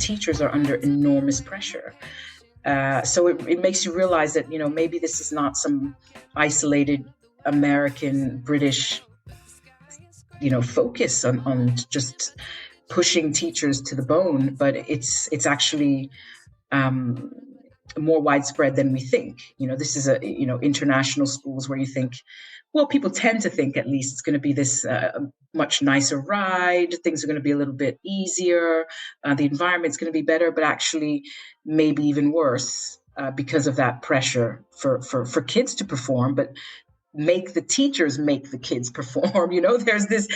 teachers are under enormous pressure. So it makes you realize that, maybe this is not some isolated American, British, focus on just pushing teachers to the bone, but it's actually more widespread than we think. This is international schools where you think, well, people tend to think at least it's going to be this much nicer ride. Things are going to be a little bit easier. The environment's going to be better, but actually maybe even worse because of that pressure for kids to perform, but make the teachers make the kids perform. There's this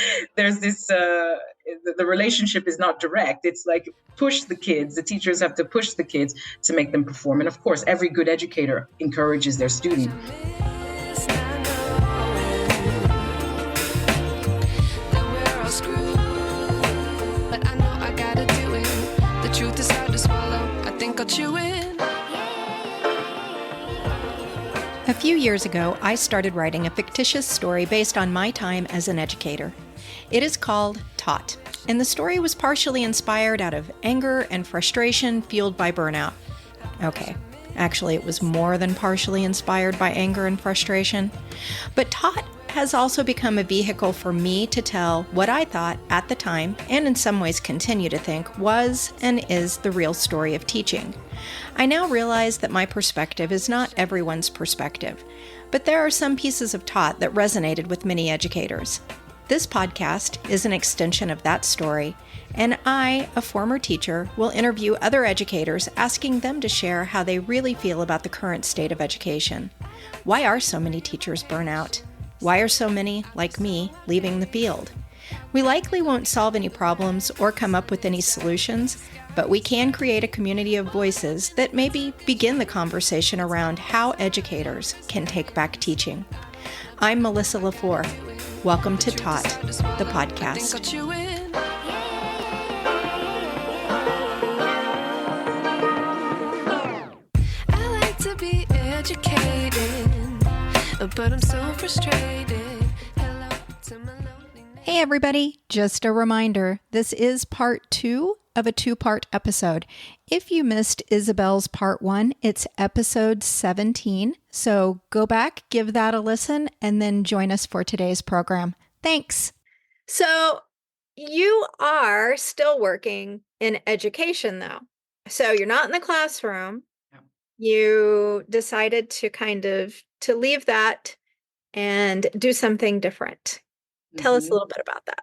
the relationship is not direct. It's like push the kids. The teachers have to push the kids to make them perform. And of course, every good educator encourages their student. But I know I gotta do it. The truth is hard to swallow. I think I'll chew it. A few years ago, I started writing a fictitious story based on my time as an educator. It is called Taught, and the story was partially inspired out of anger and frustration fueled by burnout. Okay, actually it was more than partially inspired by anger and frustration. But Taught has also become a vehicle for me to tell what I thought at the time, and in some ways continue to think, was and is the real story of teaching. I now realize that my perspective is not everyone's perspective, but there are some pieces of Taught that resonated with many educators. This podcast is an extension of that story, and I, a former teacher, will interview other educators asking them to share how they really feel about the current state of education. Why are so many teachers burn out? Why are so many, like me, leaving the field? We likely won't solve any problems or come up with any solutions, but we can create a community of voices that maybe begin the conversation around how educators can take back teaching. I'm Melissa LaFleur. Welcome to Taught, the podcast. I like to be educated, but I'm so frustrated. Hello to my loneliness. Hey everybody, just a reminder, this is part 2 of a 2-part episode. If you missed Isabelle's part 1, it's episode 17. So go back, give that a listen, and then join us for today's program. Thanks. So you are still working in education though. So you're not in the classroom. No. You decided to leave that and do something different. Tell us a little bit about that.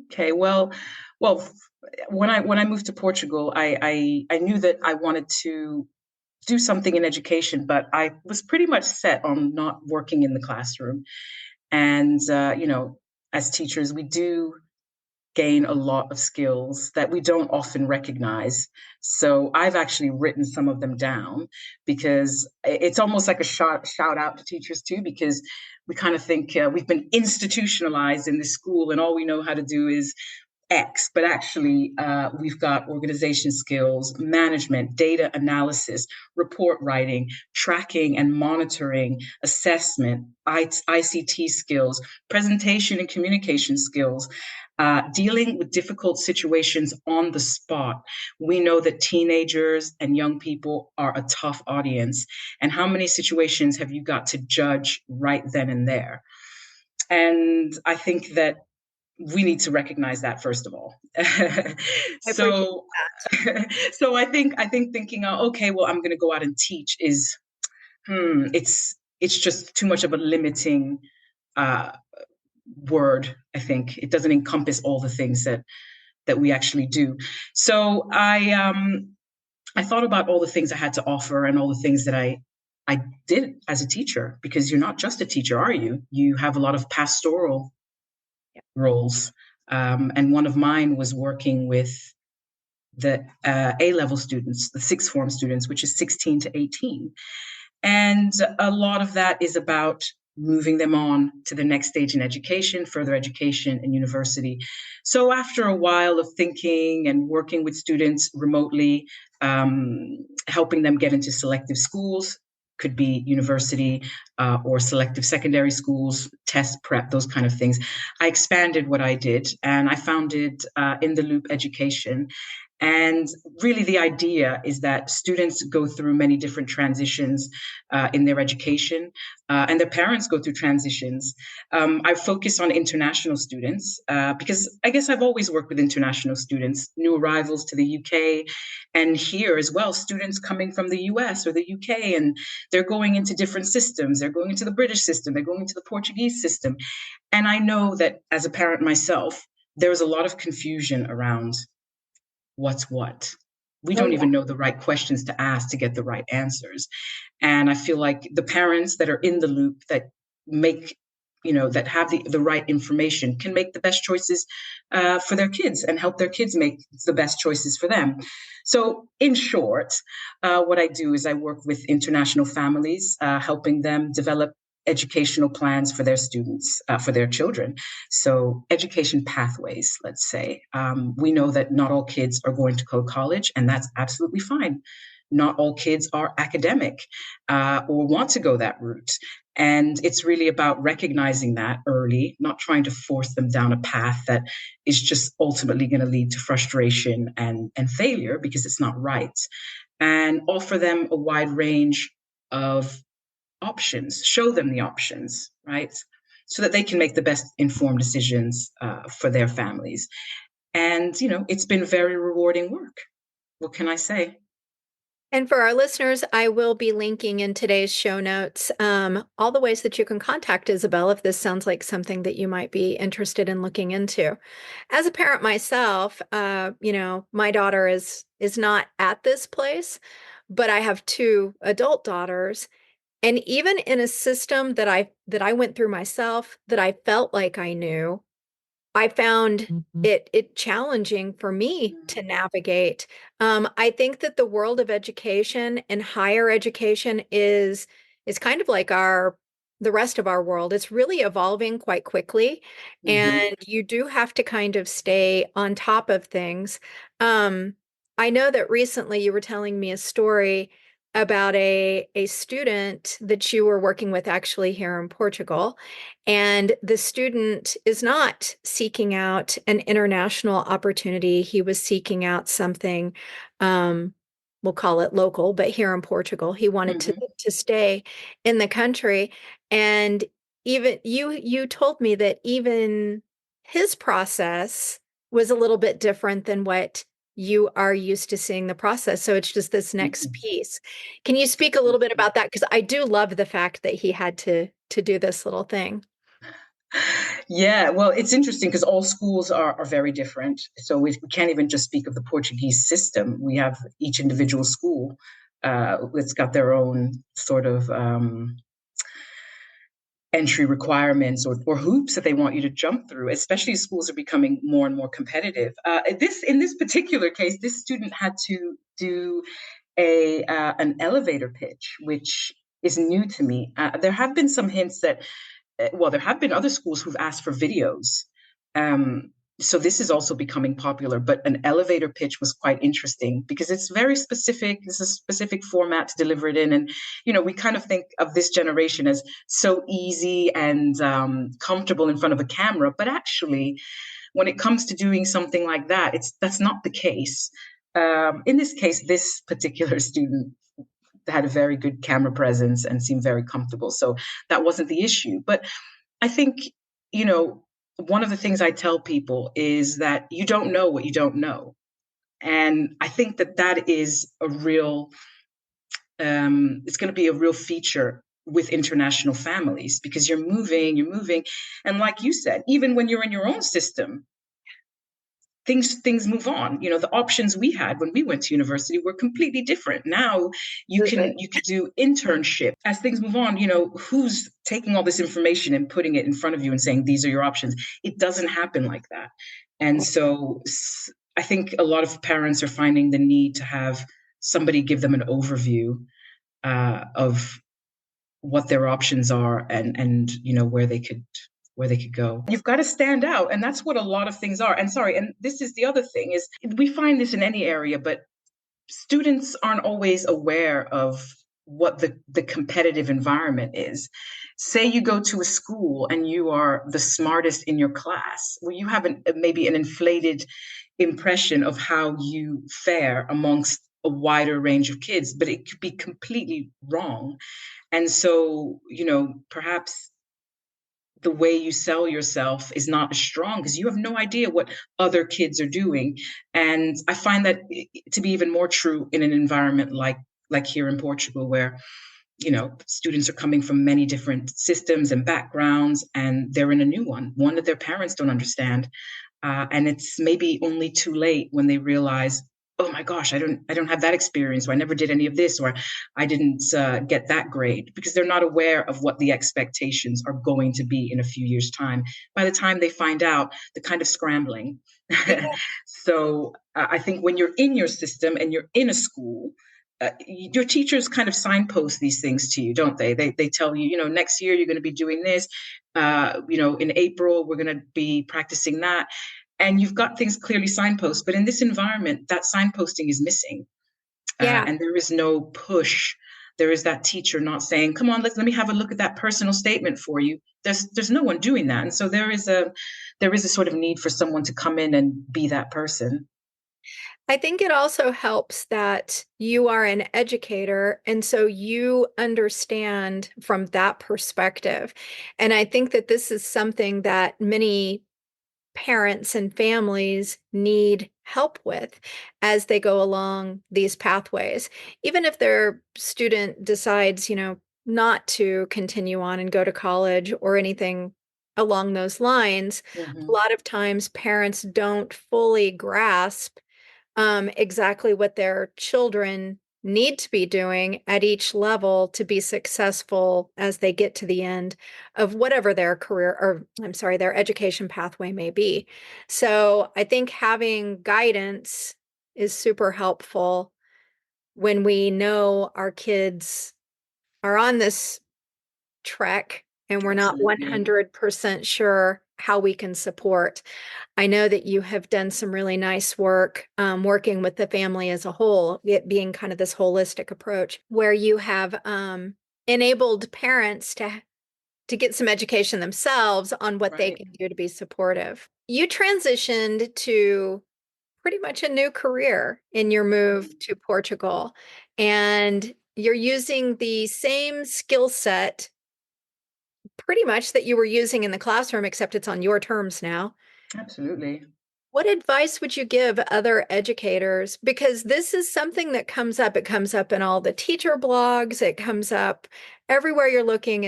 Okay, well, when I moved to Portugal, I knew that I wanted to do something in education, but I was pretty much set on not working in the classroom. And as teachers, we do gain a lot of skills that we don't often recognize. So I've actually written some of them down because it's almost like a shout out to teachers too, because we kind of think we've been institutionalized in this school and all we know how to do is X, but actually we've got organization skills, management, data analysis, report writing, tracking and monitoring, assessment, ICT skills, presentation and communication skills, dealing with difficult situations on the spot. We know that teenagers and young people are a tough audience. And how many situations have you got to judge right then and there? And I think that we need to recognize that first of all. So I think thinking, okay, well, I'm going to go out and teach is, it's just too much of a limiting word. I think it doesn't encompass all the things that we actually do. So I thought about all the things I had to offer and all the things that I did as a teacher, because you're not just a teacher, are you? You have a lot of pastoral roles. And one of mine was working with the A-level students, the sixth form students, which is 16 to 18. And a lot of that is about moving them on to the next stage in education, further education and university. So after a while of thinking and working with students remotely, helping them get into selective schools, could be university or selective secondary schools, test prep, those kind of things. I expanded what I did and I founded In the Loop Education. And really, the idea is that students go through many different transitions in their education, and their parents go through transitions. I focus on international students because I guess I've always worked with international students, new arrivals to the UK, and here as well, students coming from the US or the UK, and they're going into different systems. They're going into the British system, they're going into the Portuguese system. And I know that as a parent myself, there's a lot of confusion around what's what. We Oh, don't yeah. even know the right questions to ask to get the right answers. And I feel like the parents that are in the loop that make, that have the right information can make the best choices for their kids and help their kids make the best choices for them. So, in short, what I do is I work with international families, helping them develop educational plans for their students, for their children. So, education pathways, let's say. We know that not all kids are going to go to college, and that's absolutely fine. Not all kids are academic or want to go that route. And it's really about recognizing that early, not trying to force them down a path that is just ultimately going to lead to frustration and failure because it's not right. And offer them a wide range of options, show them the options, right? So that they can make the best informed decisions for their families. And, it's been very rewarding work. What can I say? And for our listeners, I will be linking in today's show notes all the ways that you can contact Isabelle if this sounds like something that you might be interested in looking into. As a parent myself, my daughter is not at this place, but I have two adult daughters. And even in a system that I went through myself, that I felt like I knew, I found it challenging for me to navigate. I think that the world of education and higher education is kind of like the rest of our world. It's really evolving quite quickly, Mm-hmm. and you do have to kind of stay on top of things. Um, I know that recently you were telling me a story about a student that you were working with actually here in Portugal. And the student is not seeking out an international opportunity. He was seeking out something, um, we'll call it local, but here in Portugal, he wanted Mm-hmm. to stay in the country. And even you told me that even his process was a little bit different than what you are used to seeing the process. So it's just this next Mm-hmm. piece. Can you speak a little bit about that? Because I do love the fact that he had to do this little thing. Yeah, well, it's interesting because all schools are very different. So we can't even just speak of the Portuguese system. We have each individual school that's got their own sort of entry requirements or hoops that they want you to jump through, especially as schools are becoming more and more competitive. In this particular case, this student had to do a an elevator pitch, which is new to me. There have been some hints that there have been other schools who've asked for videos. Um, so this is also becoming popular, but an elevator pitch was quite interesting because it's very specific. It's a specific format to deliver it in. And, we kind of think of this generation as so easy and comfortable in front of a camera, but actually, when it comes to doing something like that, that's not the case. In this case, this particular student had a very good camera presence and seemed very comfortable. So that wasn't the issue. But I think, you know, one of the things I tell people is that you don't know what you don't know. And I think that is a real, it's going to be a real feature with international families because you're moving. And like you said, even when you're in your own system, things move on. The options we had when we went to university were completely different. Now you could do internship. As things move on, who's taking all this information and putting it in front of you and saying these are your options? It doesn't happen like that. And so I think a lot of parents are finding the need to have somebody give them an overview of what their options are and where they could go. You've got to stand out, and that's what a lot of things are. And sorry, and this is the other thing is we find this in any area, but students aren't always aware of what the competitive environment is. Say you go to a school and you are the smartest in your class. Well, you have maybe an inflated impression of how you fare amongst a wider range of kids, but it could be completely wrong. And so, perhaps the way you sell yourself is not as strong because you have no idea what other kids are doing. And I find that to be even more true in an environment like here in Portugal, where students are coming from many different systems and backgrounds, and they're in a new one that their parents don't understand. And it's maybe only too late when they realize, oh my gosh, I don't have that experience, or I never did any of this, or I didn't get that grade, because they're not aware of what the expectations are going to be in a few years' time. By the time they find out, the kind of scrambling. So I think when you're in your system and you're in a school, your teachers kind of signpost these things to you, don't they? They tell you, next year you're going to be doing this. In April we're going to be practicing that, and you've got things clearly signposted. But in this environment, that signposting is missing, Yeah. and there is no push. There is that teacher not saying, "Come on, let me have a look at that personal statement for you." There's no one doing that, and so there is a sort of need for someone to come in and be that person. I think it also helps that you are an educator, and so you understand from that perspective. And I think that this is something that many parents and families need help with as they go along these pathways. Even if their student decides, not to continue on and go to college or anything along those lines, a Hmm. lot of times parents don't fully grasp exactly what their children need to be doing at each level to be successful as they get to the end of whatever their career, or I'm sorry, their education pathway may be. So I think having guidance is super helpful when we know our kids are on this trek and we're not Absolutely. 100% sure how we can support. I know that you have done some really nice work working with the family as a whole, it being kind of this holistic approach where you have enabled parents to get some education themselves on what they Right. can do to be supportive. You transitioned to pretty much a new career in your move to Portugal, and you're using the same skill set pretty much that you were using in the classroom, except it's on your terms now. Absolutely. What advice would you give other educators? Because this is something that comes up. It comes up in all the teacher blogs, it comes up everywhere you're looking.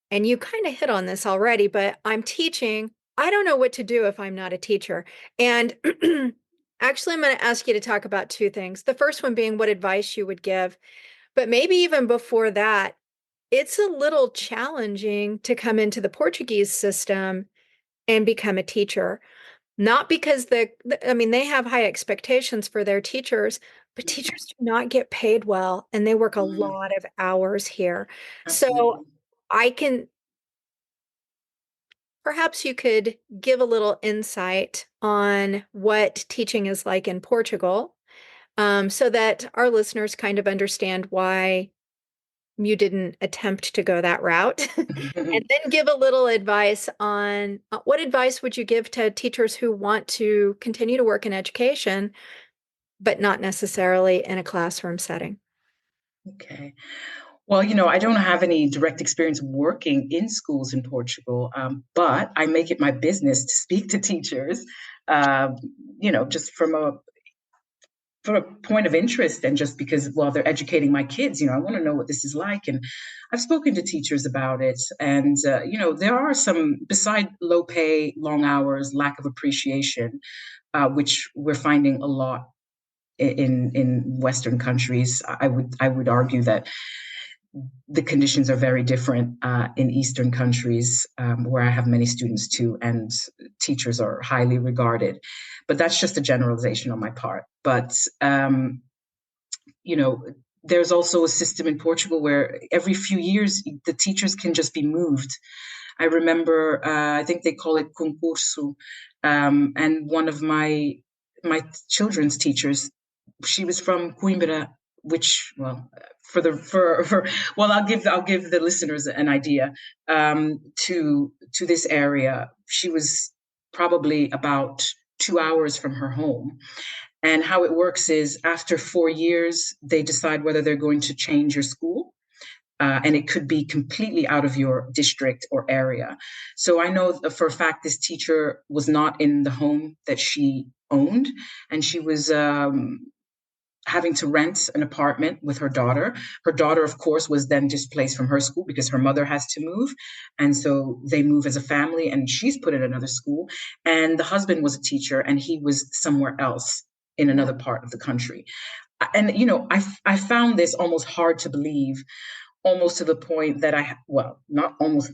And you kind of hit on this already, but I'm teaching. I don't know what to do if I'm not a teacher. And actually, I'm going to ask you to talk about two things. The first one being what advice you would give, but maybe even before that, it's a little challenging to come into the Portuguese system and become a teacher. Not because I mean, they have high expectations for their teachers, but teachers do not get paid well and they work a Mm, lot of hours here. So absolutely. I can, perhaps you could give a little insight on what teaching is like in Portugal, so that our listeners kind of understand why you didn't attempt to go that route. And then give a little advice on what advice would you give to teachers who want to continue to work in education, but not necessarily in a classroom setting? Okay. Well, I don't have any direct experience working in schools in Portugal, but I make it my business to speak to teachers, uh, just from a point of interest, and just because, well, they're educating my kids, I want to know what this is like. And I've spoken to teachers about it. And, there are some, beside low pay, long hours, lack of appreciation, which we're finding a lot in Western countries. I would argue that the conditions are very different in Eastern countries, where I have many students too, and teachers are highly regarded. But that's just a generalization on my part. But you know, there's also a system in Portugal where every few years the teachers can just be moved. I remember, I think they call it concurso, and one of my children's teachers, she was from Coimbra, which, well, for well, I'll give the listeners an idea. To this area, she was probably about 2 hours from her home. And how it works is after 4 years, they decide whether they're going to change your school. And it could be completely out of your district or area. So I know for a fact this teacher was not in the home that she owned, and she was having to rent an apartment with her daughter. Her daughter, of course, was then displaced from her school because her mother has to move. And so they move as a family, and she's put in another school. And the husband was a teacher, and he was somewhere else in another part of the country. And, I found this almost hard to believe, almost to the point that well, not almost to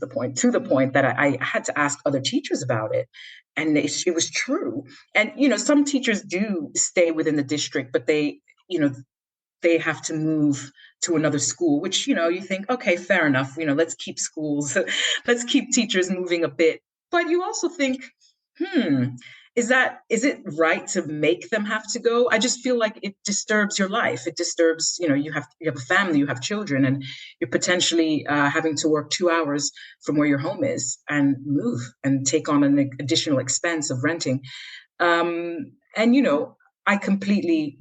the point that I had to ask other teachers about it. And it was true. And, some teachers do stay within the district, but you know, they have to move to another school, which, you think, okay, fair enough. Let's keep schools, let's keep teachers moving a bit. But you also think, hmm, is it right to make them have to go? I just feel like it disturbs your life. It disturbs, you have a family, you have children, and you're potentially having to work 2 hours from where your home is and move and take on an additional expense of renting. And I completely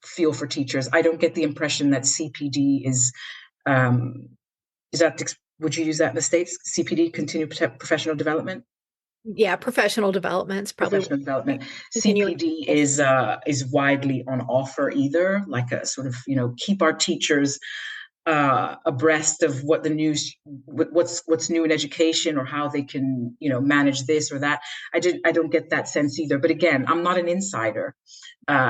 feel for teachers. I don't get the impression that CPD um, is that, would you use that in the States? CPD, continued professional development? Yeah, professional development is probably Professional development. continuing CPD education. is widely on offer either, like a sort of, keep our teachers abreast of what the news, what's new in education, or how they can, manage this or that. I don't get that sense either. But again, I'm not an insider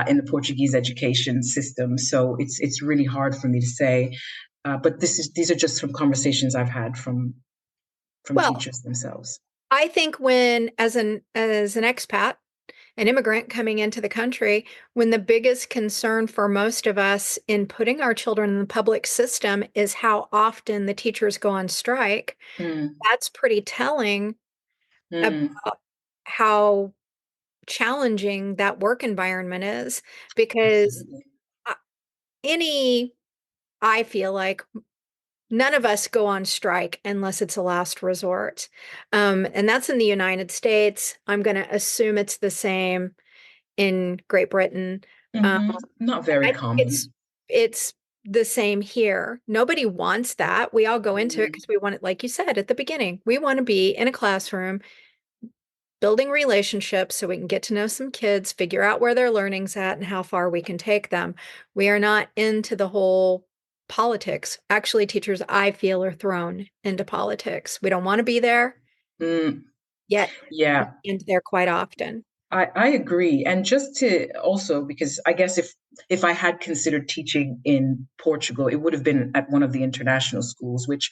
in the Portuguese education system, so it's really hard for me to say. But these are just some conversations I've had from Well, teachers themselves. I think when as an expat, an immigrant coming into the country, when the biggest concern for most of us in putting our children in the public system is how often the teachers go on strike, Mm, that's pretty telling mm, about how challenging that work environment is because absolutely. uh, any I feel like none of us go on strike unless it's a last resort. And that's in the United States. I'm going to assume it's the same in Great Britain. Um, Not very I think it's common. it's the same here. Nobody wants that. We all go into it Mm, because we want it, like you said at the beginning, we want to be in a classroom building relationships so we can get to know some kids, figure out where their learning's at and how far we can take them. We are not into the whole politics. Actually, teachers, I feel, are thrown into politics. We don't want to be there, mm, yet yeah, and there quite often. I agree. And just to also, because I guess if I had considered teaching in Portugal, it would have been at one of the international schools, which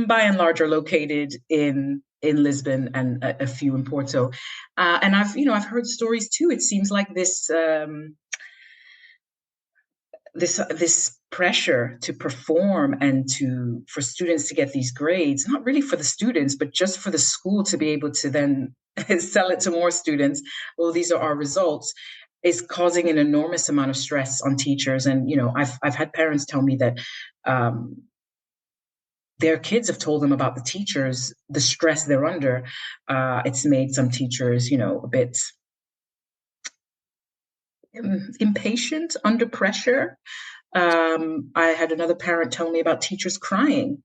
by and large are located in Lisbon and a few in Porto. And I've heard stories too. It seems like this pressure to perform and for students to get these grades, not really for the students, but just for the school to be able to then sell it to more students. Well, these are our results, is causing an enormous amount of stress on teachers. And I've had parents tell me that um, their kids have told them about the teachers, the stress they're under. It's made some teachers, a bit impatient under pressure. I had another parent tell me about teachers crying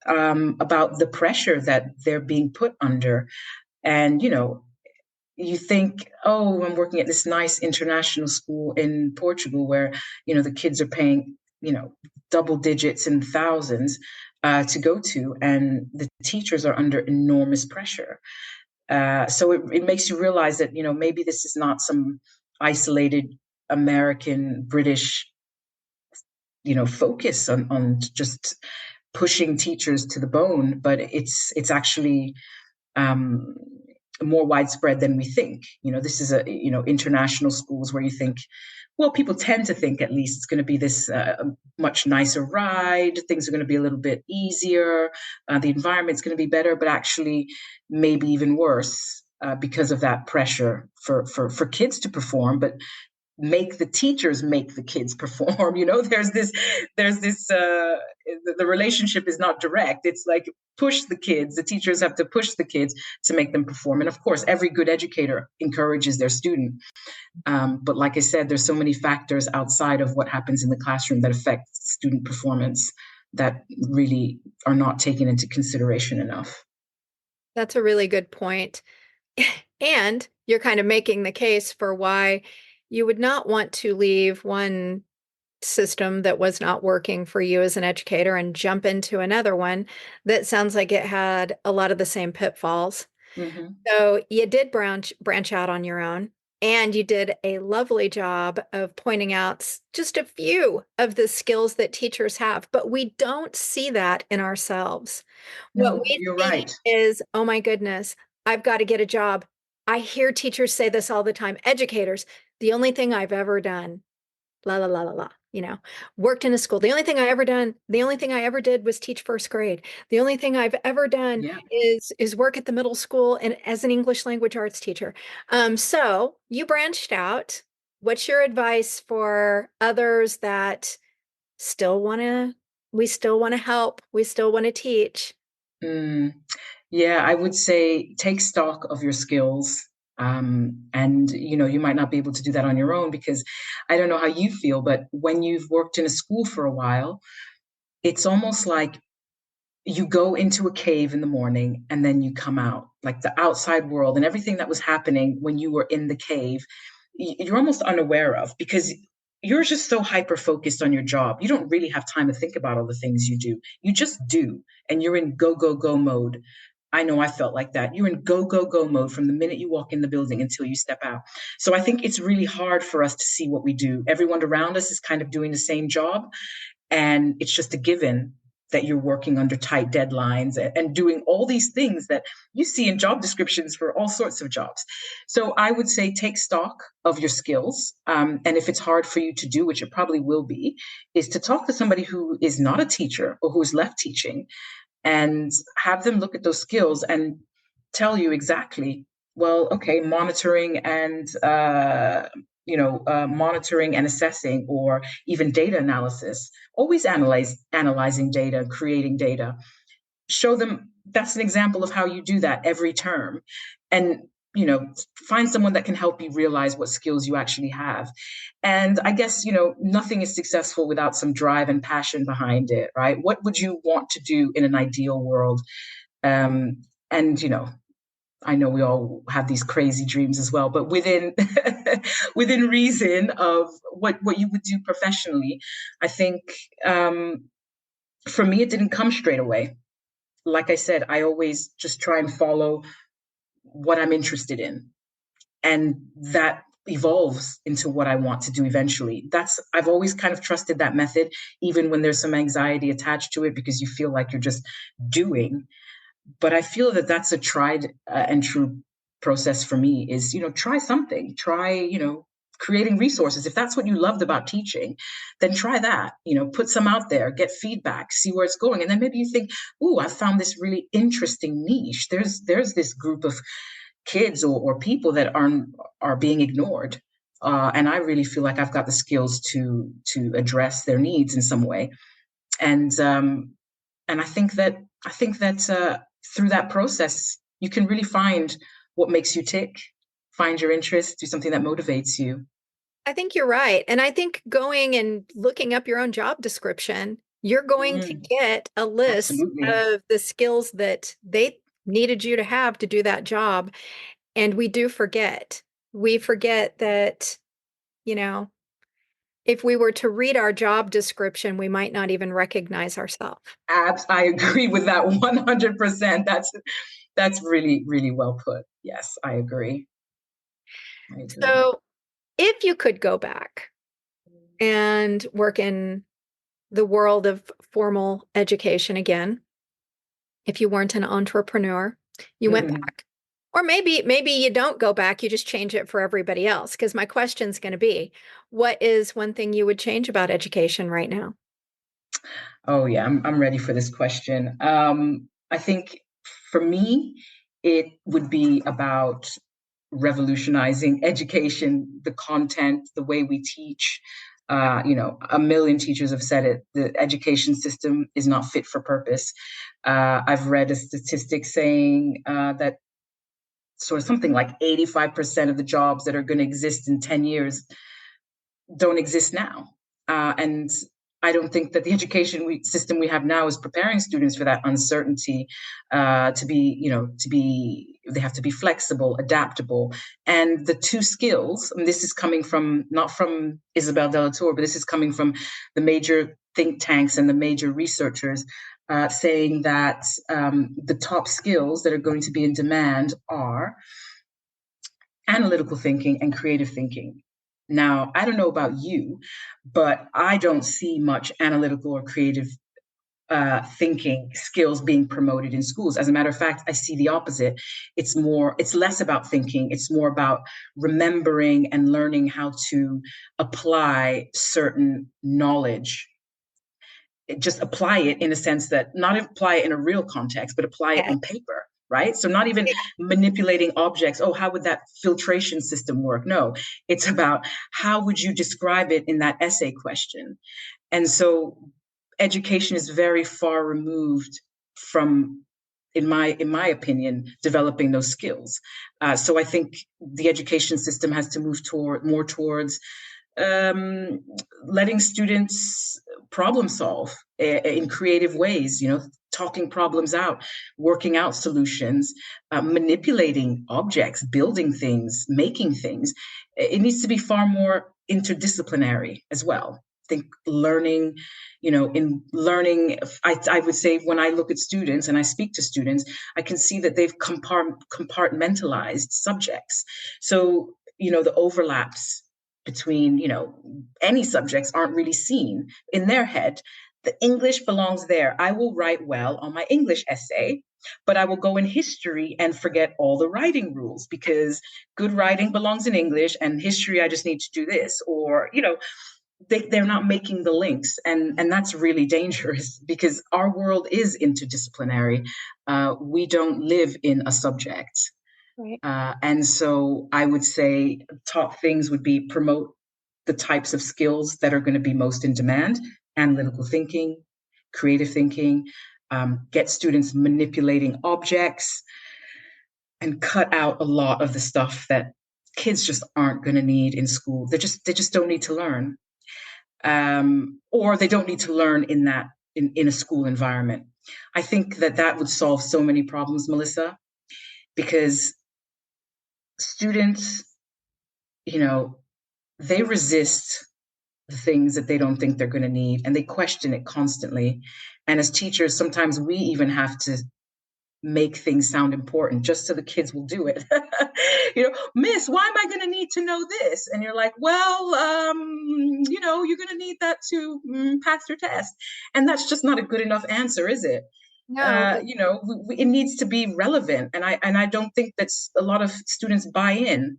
about the pressure that they're being put under. And, you think, oh, I'm working at this nice international school in Portugal where, the kids are paying, double digits and thousands to go to, and the teachers are under enormous pressure. So it makes you realize that, maybe this is not some isolated American, British, focus on just pushing teachers to the bone, but it's actually um, more widespread than we think. This is international schools where you think, well, people tend to think at least it's going to be this much nicer ride. Things are going to be a little bit easier. The environment's going to be better, but actually maybe even worse because of that pressure for kids to perform. But make the teachers make the kids perform. There's this the relationship is not direct. It's like push the kids. The teachers have to push the kids to make them perform. And of course, every good educator encourages their student. But like I said, there's so many factors outside of what happens in the classroom that affect student performance that really are not taken into consideration enough. That's a really good point. And you're kind of making the case for why you would not want to leave one system that was not working for you as an educator and jump into another one that sounds like it had a lot of the same pitfalls. Mm-hmm. So you did branch out on your own, and you did a lovely job of pointing out just a few of the skills that teachers have, but we don't see that in ourselves. What No, we you're see right. is, oh my goodness, I've got to get a job. I hear teachers say this all the time. Educators, the only thing I've ever done, la la la la la, worked in a school. The only thing I ever did was teach first grade. The only thing I've ever done Yeah. is work at the middle school and as an English language arts teacher. So you branched out. What's your advice for others that still want to, we still want to help, we still want to teach? Mm, yeah, I would say take stock of your skills. And you might not be able to do that on your own because I don't know how you feel, but when you've worked in a school for a while, it's almost like you go into a cave in the morning and then you come out, like the outside world and everything that was happening when you were in the cave, you're almost unaware of because you're just so hyper focused on your job. You don't really have time to think about all the things you do. You just do, and you're in go, go, go mode. I know I felt like that. You're in go, go, go mode from the minute you walk in the building until you step out. So I think it's really hard for us to see what we do. Everyone around us is kind of doing the same job. And it's just a given that you're working under tight deadlines and doing all these things that you see in job descriptions for all sorts of jobs. So I would say take stock of your skills. And if it's hard for you to do, which it probably will be, is to talk to somebody who is not a teacher or who's left teaching and have them look at those skills and tell you exactly, well, okay, monitoring and assessing, or even data analysis. Always analyzing data, creating data. Show them that's an example of how you do that every term, and find someone that can help you realize what skills you actually have. And I guess nothing is successful without some drive and passion behind it, right? What would you want to do in an ideal world? And I know we all have these crazy dreams as well, but within within reason of what you would do professionally. I think for me, it didn't come straight away. Like I said, I always just try and follow what I'm interested in, and that evolves into what I want to do eventually. I've always kind of trusted that method, even when there's some anxiety attached to it because you feel like you're just doing. But I feel that that's a tried and true process for me. Is try something, try creating resources. If that's what you loved about teaching, then try that. Put some out there, get feedback, see where it's going, and then maybe you think, "Ooh, I found this really interesting niche. There's this group of kids or people that are being ignored." And I really feel like I've got the skills to address their needs in some way. And I think that through that process, you can really find what makes you tick, find your interest, do something that motivates you. I think you're right. And I think going and looking up your own job description, you're going to Mm, get a list absolutely. of the skills that they needed you to have to do that job. And we do forget. We forget that, you know, if we were to read our job description, we might not even recognize ourselves. I agree with that 100%. That's really, really well put. Yes, I agree. I agree. So if you could go back and work in the world of formal education again, if you weren't an entrepreneur, you went Mhm. back. Or maybe you don't go back, you just change it for everybody else. Because my question's going to be, what is one thing you would change about education right now? Oh yeah, I'm ready for this question. I think for me, it would be about revolutionizing education, the content, the way we teach. A million teachers have said it. The education system is not fit for purpose. I've read a statistic saying that sort of something like 85% of the jobs that are going to exist in 10 years don't exist now. And I don't think that the system we have now is preparing students for that uncertainty, they have to be flexible, adaptable. And the two skills, and this is coming from, not from Isabelle Delatour, but this is coming from the major think tanks and the major researchers, saying that the top skills that are going to be in demand are analytical thinking and creative thinking. Now, I don't know about you, but I don't see much analytical or creative thinking skills being promoted in schools. As a matter of fact, I see the opposite. It's less about thinking. It's more about remembering and learning how to apply certain knowledge. Just apply it in a sense that not apply it in a real context, but apply it Okay. on paper. Right. So not even Yeah. manipulating objects. Oh, how would that filtration system work? No, it's about how would you describe it in that essay question? And so education is very far removed from, in my opinion, developing those skills. So I think the education system has to move more towards um, letting students problem solve in creative ways, talking problems out, working out solutions, manipulating objects, building things, making things. It needs to be far more interdisciplinary as well. I think learning, in learning, I would say when I look at students and I speak to students, I can see that they've compartmentalized subjects. So, the overlaps between, any subjects aren't really seen in their head. The English belongs there. I will write well on my English essay, but I will go in history and forget all the writing rules because good writing belongs in English and history, I just need to do this. Or, they're not making the links. And that's really dangerous because our world is interdisciplinary. We don't live in a subject. Right. And so I would say top things would be promote the types of skills that are going to be most in demand: analytical thinking, creative thinking, get students manipulating objects, and cut out a lot of the stuff that kids just aren't going to need in school. They just don't need to learn, or they don't need to learn in a school environment. I think that would solve so many problems, Melissa, because students, you know, they resist the things that they don't think they're going to need and they question it constantly. And as teachers, sometimes we even have to make things sound important just so the kids will do it. Miss, why am I going to need to know this? And you're like, well, you're going to need that to pass your test. And that's just not a good enough answer, is it? No. It needs to be relevant. And I don't think that a lot of students buy in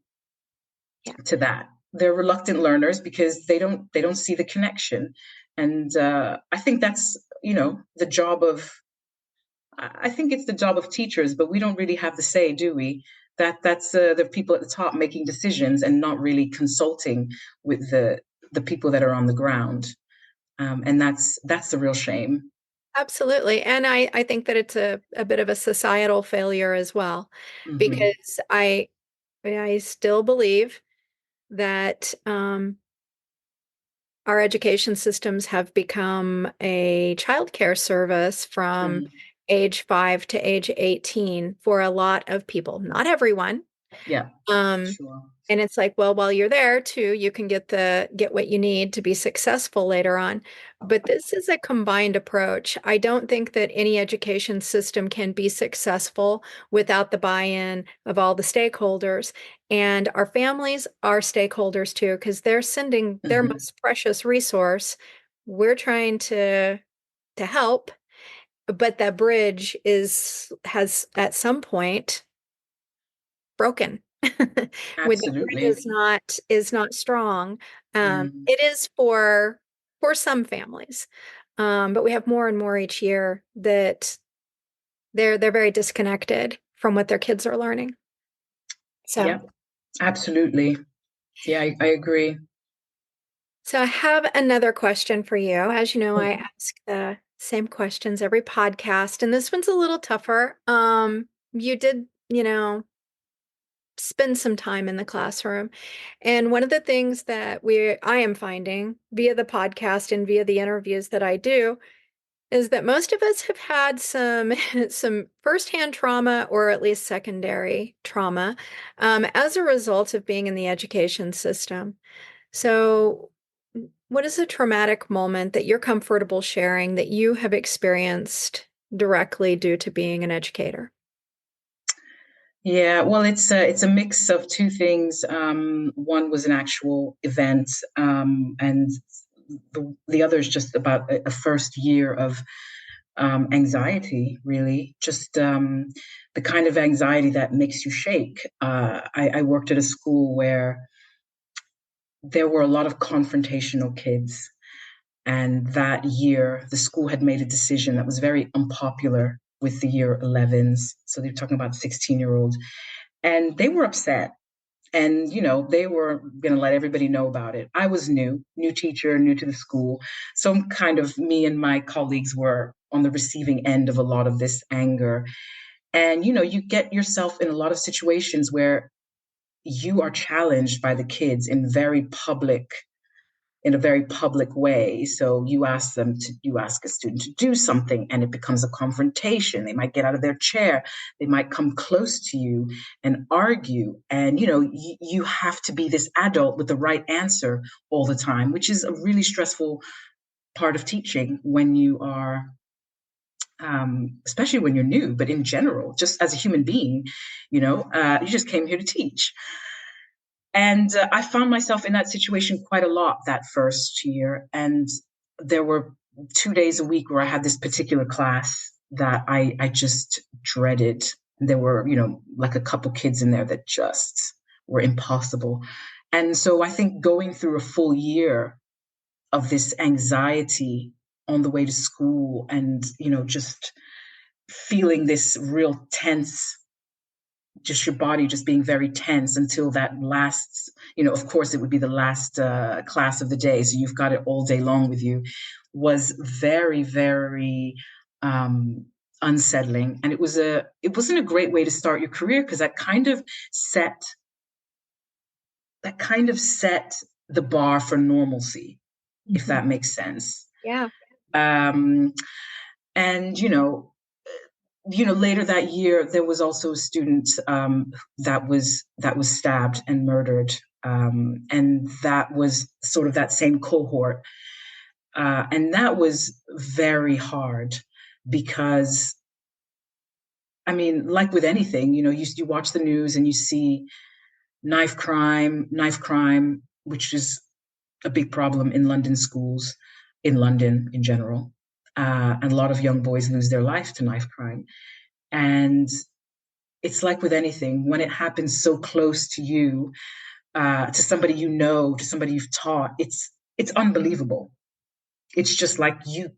Yeah. to that. They're reluctant learners because they don't see the connection. And I think that's, the job of, I think it's the job of teachers, but we don't really have the say, do we? That's the people at the top making decisions and not really consulting with the people that are on the ground. And that's the real shame. Absolutely. And I think that it's a bit of a societal failure as well, Hmm. because I still believe that our education systems have become a childcare service from Hmm. age 5 to age 18 for a lot of people, not everyone. Yeah, Um, sure. and it's like, well, while you're there too, you can get what you need to be successful later on. But this is a combined approach. I don't think that any education system can be successful without the buy-in of all the stakeholders. And our families are stakeholders too, because they're sending their Hmm. most precious resource. We're trying to help, but that bridge has at some point broken. When the bridge Absolutely. is not strong. Mm. It is for some families. But we have more and more each year that they're very disconnected from what their kids are learning. So Yep. Absolutely. Yeah, I agree. So I have another question for you. As you know, I Mhm. ask the same questions every podcast, and this one's a little tougher. You did, spend some time in the classroom. And one of the things that I am finding via the podcast and via the interviews that I do is that most of us have had some some firsthand trauma or at least secondary trauma as a result of being in the education system. So, what is a traumatic moment that you're comfortable sharing that you have experienced directly due to being an educator? Yeah, well, it's a mix of two things. One was an actual event, and the other is just about a first year of anxiety. Really, just the kind of anxiety that makes you shake. I worked at a school where there were a lot of confrontational kids, and that year the school had made a decision that was very unpopular with the year 11s. So they're talking about 16-year-olds, and they were upset, and they were going to let everybody know about it. I was new teacher, new to the school, so kind of me and my colleagues were on the receiving end of a lot of this anger. And you get yourself in a lot of situations where you are challenged by the kids in a very public way. So you ask a student to do something and it becomes a confrontation. They might get out of their chair. They might come close to you and argue. And, you have to be this adult with the right answer all the time, which is a really stressful part of teaching when you are, especially when you're new, but in general, just as a human being, you just came here to teach. And I found myself in that situation quite a lot that first year. And there were 2 days a week where I had this particular class that I just dreaded. There were, like a couple kids in there that just were impossible. And so I think going through a full year of this anxiety on the way to school and, just feeling this real tense, just your body just being very tense until that last, of course it would be the last class of the day, so you've got it all day long with you, was very, very um unsettling. And it wasn't a great way to start your career, because set that kind of set the bar for normalcy, if Mhm. that makes sense. Yeah. um and later that year, there was also a student that was stabbed and murdered, and that was sort of that same cohort, and that was very hard because, I mean, like with anything, you watch the news and you see knife crime, which is a big problem in London schools, in London in general, and a lot of young boys lose their life to knife crime. And it's like with anything, when it happens so close to you, to somebody to somebody you've taught, it's unbelievable. It's just like you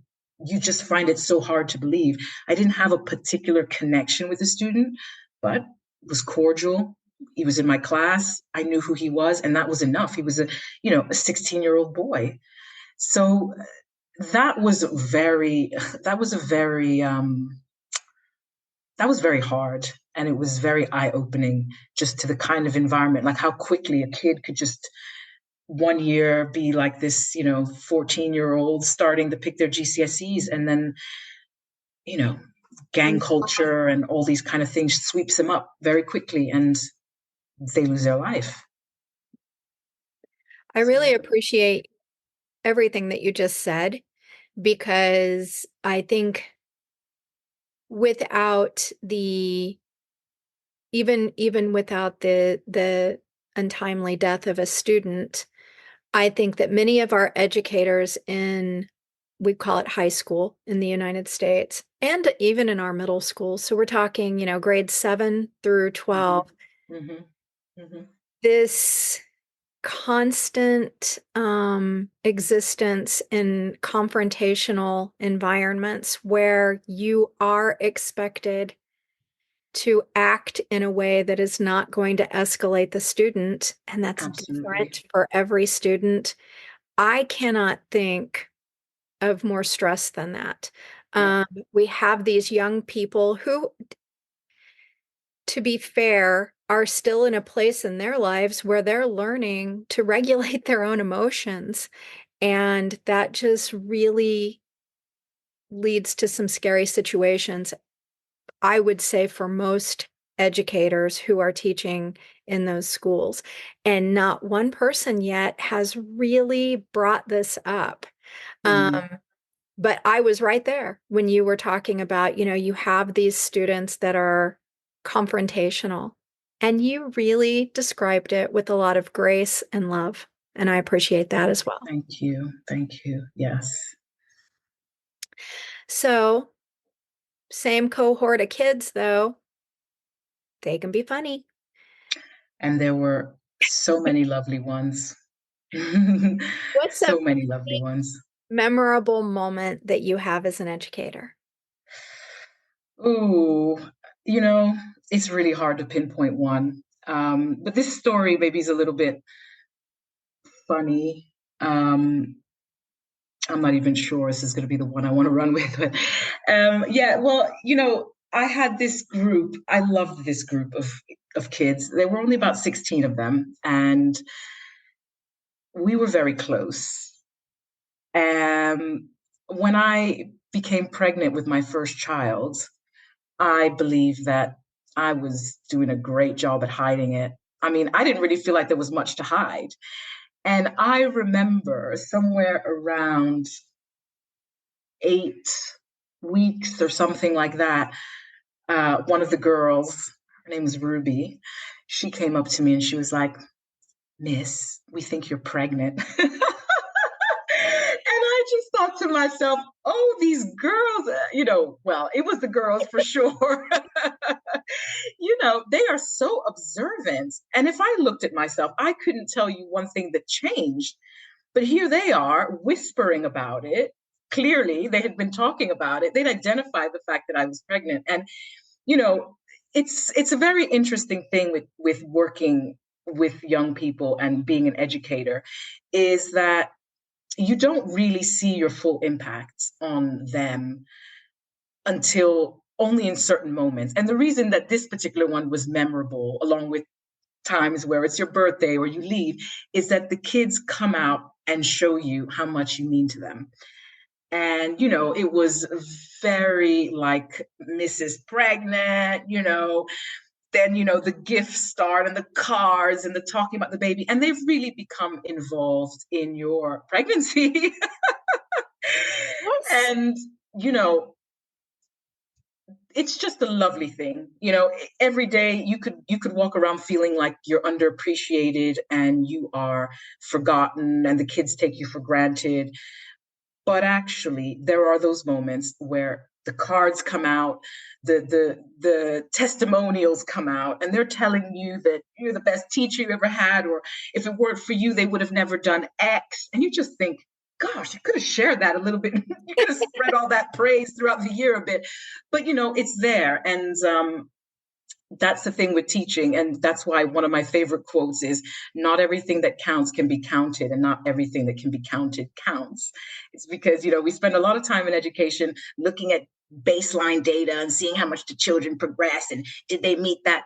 just find it so hard to believe. I didn't have a particular connection with the student, but it was cordial. He was in my class. I knew who he was, and that was enough. He was a 16-year-old boy. So that was very that was a very that was very hard, and it was very eye-opening, just to the kind of environment, like how quickly a kid could just 1 year be like this, 14-year-old starting to pick their GCSEs, and then you know gang And culture and all these kind of things sweeps them up very quickly, and they lose their life. I really appreciate everything that you just said because I think without the even without the untimely death of a student, I think that many of our educators in we call it high school in the United States and even in our middle school. So we're talking, grades 7 through Hmm. 12. Hmm. Hmm. This constant existence in confrontational environments where you are expected to act in a way that is not going to escalate the student, and that's Absolutely. different for every student. I cannot think of more stress than that. Yeah. We have these young people who, to be fair, are still in a place in their lives where they're learning to regulate their own emotions. And that just really leads to some scary situations. I would say for most educators who are teaching in those schools. And not one person yet has really brought this up. Mm. Um, but I was right there when you were talking about, you have these students that are confrontational, and you really described it with a lot of grace and love. And I appreciate that as well. Thank you. Thank you. Yes. So, same cohort of kids, though, they can be funny. And there were so many lovely ones. What's a So many lovely ones. memorable moment that you have as an educator? Ooh, you know, it's really hard to pinpoint one. But this story maybe is a little bit funny. I'm not even sure this is going to be the one I want to run with. But yeah, well, I had this group. I loved this group of kids. There were only about 16 of them, and we were very close. When I became pregnant with my first child, I believe that I was doing a great job at hiding it. I mean, I didn't really feel like there was much to hide. And I remember somewhere around 8 weeks or something like that, one of the girls, her name is Ruby, she came up to me and she was like, "Miss, we think you're pregnant." And I just thought to myself, oh, these girls, well, it was the girls for sure. They are so observant. And if I looked at myself, I couldn't tell you one thing that changed. But here they are whispering about it. Clearly, they had been talking about it. They'd identified the fact that I was pregnant. And, you know, it's a very interesting thing with working with young people and being an educator is that you don't really see your full impact on them until only in certain moments. And the reason that this particular one was memorable, along with times where it's your birthday or you leave, is that the kids come out and show you how much you mean to them. And, it was very like Mrs. Pregnant, then, the gifts start and the cards and the talking about the baby. And they've really become involved in your pregnancy. Yes. And, you know, it's just a lovely thing. Every day you could walk around feeling like you're underappreciated and you are forgotten and the kids take you for granted. But actually, there are those moments where the cards come out, the testimonials come out, and they're telling you that you're the best teacher you ever had, or if it weren't for you, they would have never done X. And you just think, gosh, you could have shared that a little bit. You could have spread all that praise throughout the year a bit. But it's there. And that's the thing with teaching. And that's why one of my favorite quotes is, not everything that counts can be counted, and not everything that can be counted counts. It's because, we spend a lot of time in education looking at baseline data and seeing how much the children progress and did they meet that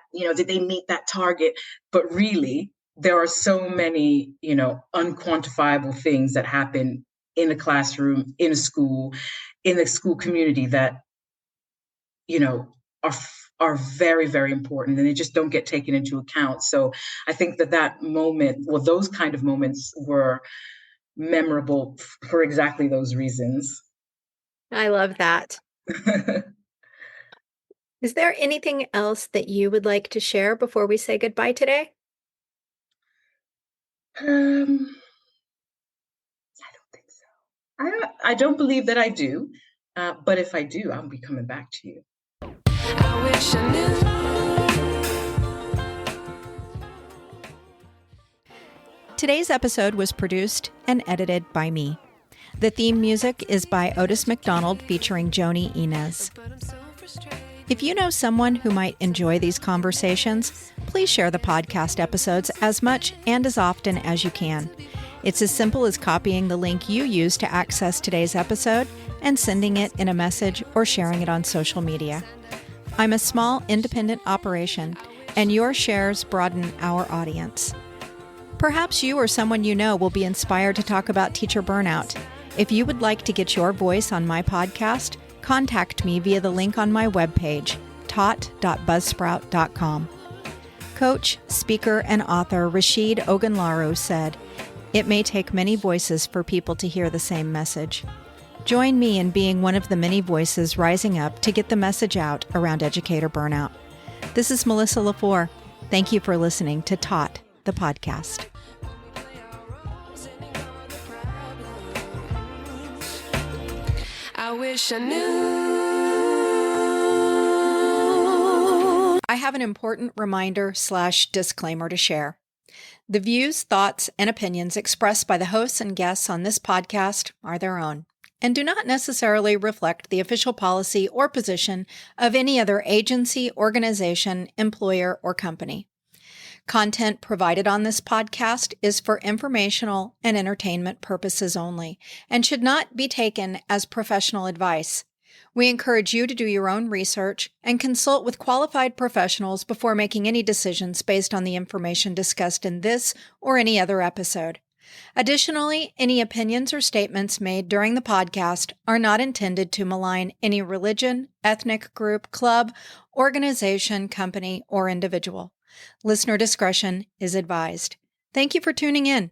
target. But really, there are so many, unquantifiable things that happen in a classroom, in a school, in the school community that, you know, are are very, very important, and they just don't get taken into account. So I think that moment, well, those kind of moments were memorable for exactly those reasons. I love that. Is there anything else that you would like to share before we say goodbye today? um, I don't think so. I don't believe that I do, but if I do, I'll be coming back to you. I wish I knew. Today's episode was produced and edited by me. The theme music is by Otis McDonald featuring Joni Inez. But I'm so frustrated. If you know someone who might enjoy these conversations, please share the podcast episodes as much and as often as you can. It's as simple as copying the link you use to access today's episode and sending it in a message or sharing it on social media. I'm a small, independent operation, and your shares broaden our audience. Perhaps you or someone you know will be inspired to talk about teacher burnout. If you would like to get your voice on my podcast, contact me via the link on my webpage, taught.buzzsprout.com. Coach, speaker, and author Rashid Ogunlaru said, "It may take many voices for people to hear the same message." Join me in being one of the many voices rising up to get the message out around educator burnout. This is Melissa LaFleur. Thank you for listening to Taught, the podcast. I wish I knew. I have an important reminder/disclaimer to share. The views, thoughts, and opinions expressed by the hosts and guests on this podcast are their own and do not necessarily reflect the official policy or position of any other agency, organization, employer, or company. Content provided on this podcast is for informational and entertainment purposes only and should not be taken as professional advice. We encourage you to do your own research and consult with qualified professionals before making any decisions based on the information discussed in this or any other episode. Additionally, any opinions or statements made during the podcast are not intended to malign any religion, ethnic group, club, organization, company, or individual. Listener discretion is advised. Thank you for tuning in.